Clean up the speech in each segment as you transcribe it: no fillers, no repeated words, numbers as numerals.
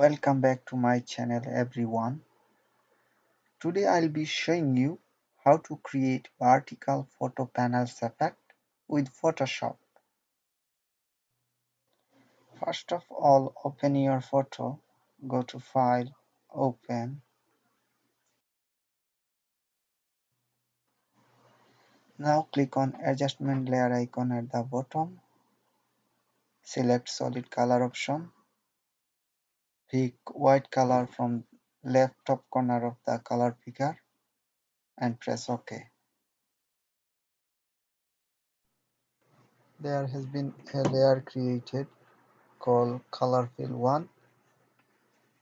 welcome back to my channel everyone. Today I'll be showing you how to create vertical photo panels effect with Photoshop. First of all, open your photo, go to File, Open. Now click on Adjustment Layer icon at the bottom. Select Solid Color option. Pick white color from left top corner of the color picker and press OK. There has been a layer created called Color Fill 1.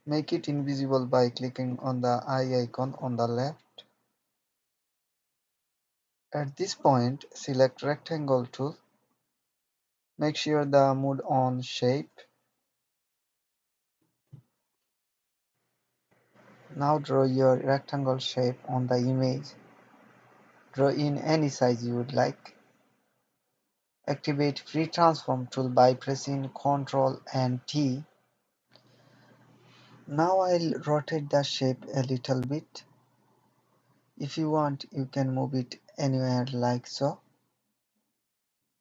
Make it invisible by clicking on the eye icon on the left. At this point, select Rectangle tool. Make sure the mode on Shape. Now draw your rectangle shape on the image. Draw in any size you would like. Activate Free Transform tool by pressing Ctrl and T. Now I'll rotate the shape a little bit. If you want, you can move it anywhere like so.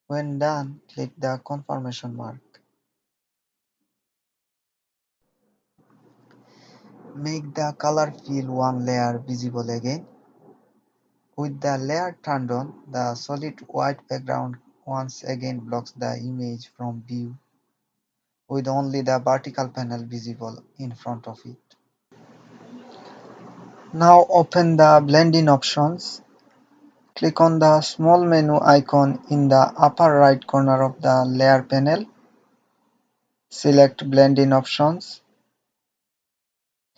When done, click the confirmation mark. Make the Color Fill 1 layer visible again. With the layer turned on, the solid white background once again blocks the image from view, with only the vertical panel visible in front of it. Now open the blending options. Click on the small menu icon in the upper right corner of the layer panel. Select blending options.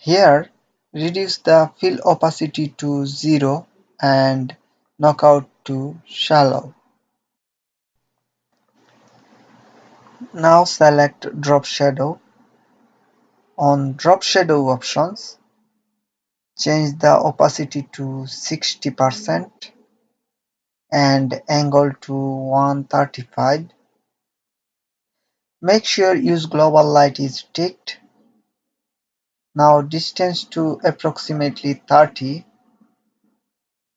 Here, reduce the fill opacity to 0 and knockout to shallow. Now select Drop Shadow. On Drop Shadow options, change the opacity to 60% and angle to 135. Make sure Use Global Light is ticked. Now distance to approximately 30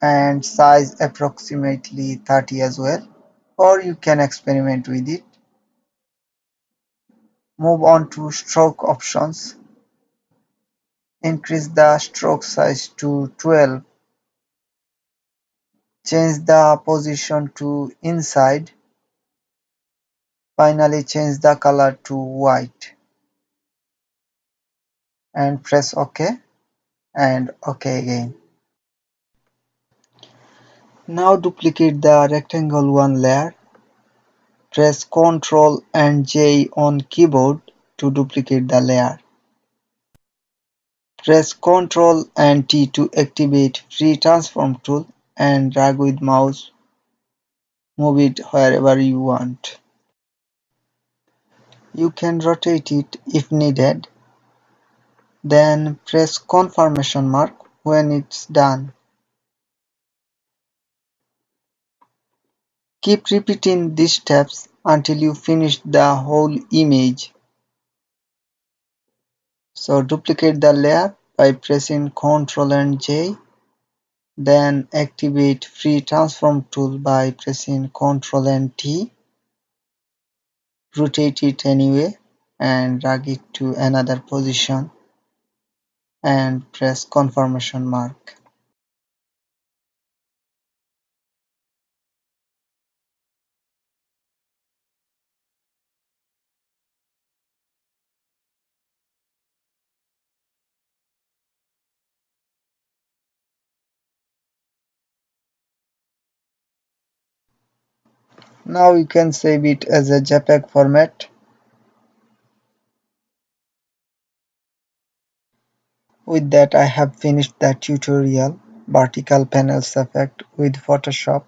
and size approximately 30 as well, or you can experiment with it. Move on to stroke options. Increase the stroke size to 12. Change the position to inside. Finally change the color to white and press OK and OK again. Now duplicate the rectangle 1 layer. Press Ctrl and J on keyboard to duplicate the layer. Press Ctrl and T to activate Free Transform tool and drag with mouse. Move it wherever you want. You can rotate it if needed. Then press confirmation mark when it's done. Keep repeating these steps until you finish the whole image. So duplicate the layer by pressing Ctrl and J. Then activate Free Transform tool by pressing Ctrl and T. Rotate it anyway and drag it to another position and press confirmation mark. Now you can save it as a JPEG format. With that, I have finished the tutorial Vertical Panels effect with Photoshop.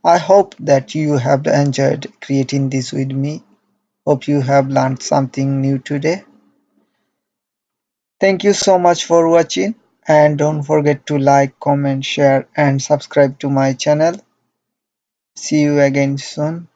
I hope that you have enjoyed creating this with me. Hope you have learned something new today. Thank you so much for watching, and don't forget to like, comment, share and subscribe to my channel. See you again soon.